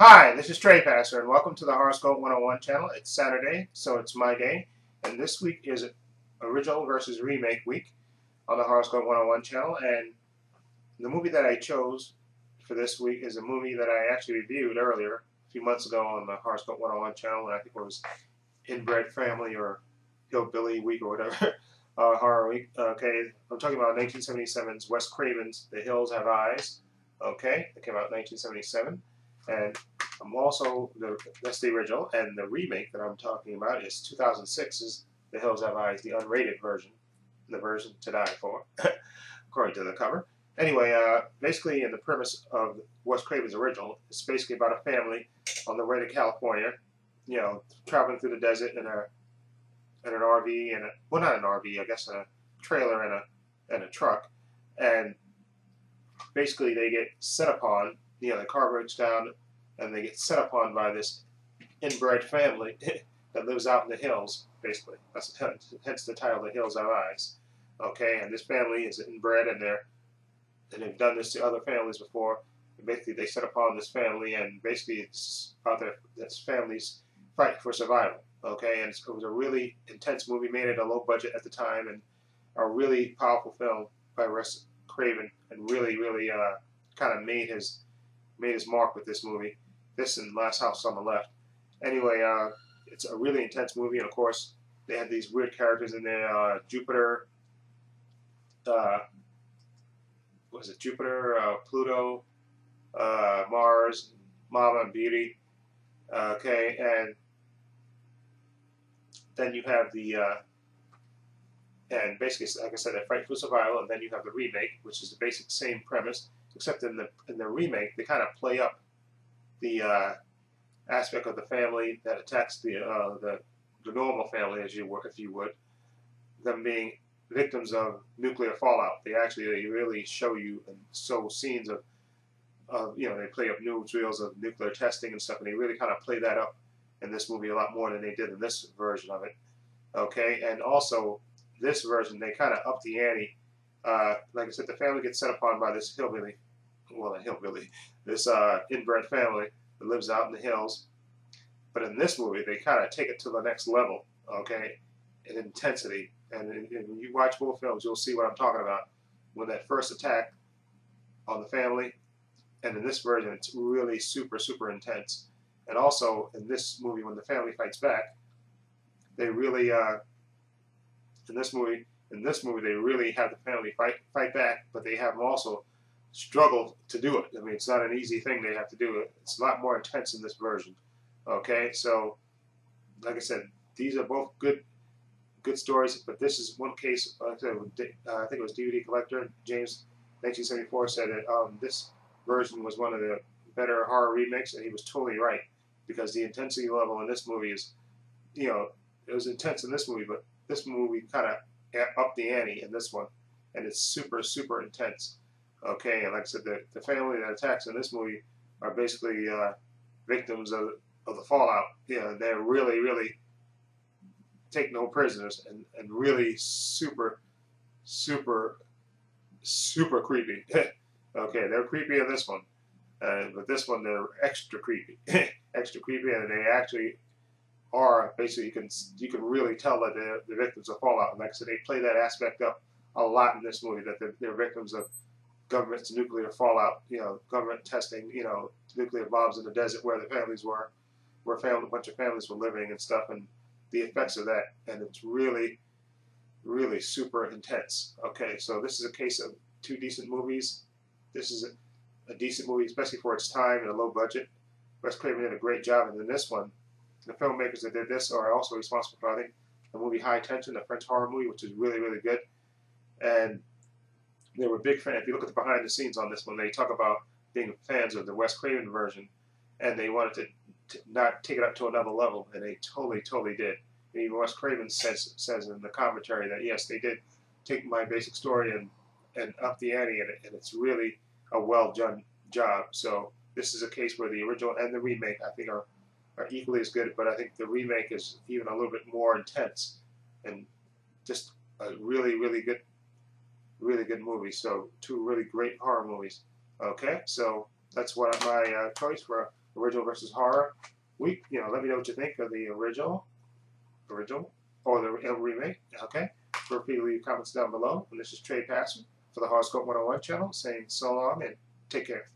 Hi, this is Trey Passer, and welcome to the Horoscope 101 channel. It's Saturday, so it's my day, and this week is original versus remake week on the Horoscope 101 channel, and the movie that I chose for this week is a movie that I actually reviewed earlier, a few months ago on the Horoscope 101 channel, and I think it was Inbred Family or Hillbilly Week or whatever, Horror Week. Okay, I'm talking about 1977's Wes Craven's The Hills Have Eyes. Okay, it came out in 1977. And I'm also, that's the original, and the remake that I'm talking about is 2006's The Hills Have Eyes, the unrated version, the version to die for, according to the cover. Anyway, basically in the premise of Wes Craven's original, it's basically about a family on their way to California, you know, traveling through the desert in an RV, and well, not an RV, I guess a trailer and a truck, and basically they get set upon, you know, the car breaks down, and they get set upon by this inbred family that lives out in the hills, basically. That's hence the title, The Hills Have Eyes. Okay, and this family is inbred, and they've done this to other families before. And basically, they set upon this family, and basically it's about this family's fight for survival. Okay, and it was a really intense movie, made at a low budget at the time, and a really powerful film by Wes Craven, and really kind of made his mark with this movie. This and Last House on the Left. Anyway, it's a really intense movie, and of course, they had these weird characters in there. Jupiter, was it Jupiter, Pluto, Mars, Mama, and Beauty. Okay, and then you have the, and basically, like I said, they fight for survival, and then you have the remake, which is the basic same premise, except in the remake, they kind of play up the aspect of the family that attacks the normal family, if you would, them being victims of nuclear fallout. They really show you and show scenes of you know, they play up newsreels of nuclear testing and stuff, and they really kind of play that up in this movie a lot more than they did in this version of it. Okay, and also this version, they kind of up the ante. Like I said, the family gets set upon by this hillbilly, this inbred family that lives out in the hills. But in this movie, they kind of take it to the next level, okay, in intensity. And when you watch both films, you'll see what I'm talking about. When that first attack on the family, and in this version, it's really super intense. And also, in this movie, when the family fights back, they really, in this movie, they really have the family fight back, but they have them also struggle to do it. I mean, it's not an easy thing they have to do. It's a lot more intense in this version. Okay, so like I said, these are both good stories, but this is one case. Like I said, I think it was DVD Collector James, 1974, said that this version was one of the better horror remakes, and he was totally right, because the intensity level in this movie is, you know, it was intense in this movie, but this movie kind of upped the ante in this one, and it's super intense. Okay, and like I said, the family that attacks in this movie are basically victims of the fallout. You know, they're really take no prisoners, and really super creepy. Okay, they're creepy in this one, but this one they're extra creepy, extra creepy, and they actually are basically, you can really tell that they're victims of fallout. And like I said, they play that aspect up a lot in this movie, that they're victims of government's nuclear fallout, you know, government testing, you know, nuclear bombs in the desert where the families were, where a bunch of families were living and stuff, and the effects of that. And it's really super intense. Okay, so this is a case of two decent movies. This is a decent movie, especially for its time and a low budget. Wes Craven did a great job, and in this one, the filmmakers that did this are also responsible for, I think, the movie High Tension, the French horror movie, which is really good. And they were big fans. If you look at the behind the scenes on this one, they talk about being fans of the Wes Craven version, and they wanted to not take it up to another level, and they totally did. And even Wes Craven says in the commentary that yes, they did take my basic story and up the ante, and it's really a well done job. So this is a case where the original and the remake, I think, are equally as good, but I think the remake is even a little bit more intense, and just a really good movie. So two really great horror movies. Okay, so that's what my choice for original versus horror. Let me know what you think of the original, or the remake. Okay, feel free to leave comments down below. And this is Trey Passer for the Horoscope 101 channel, saying so long and take care.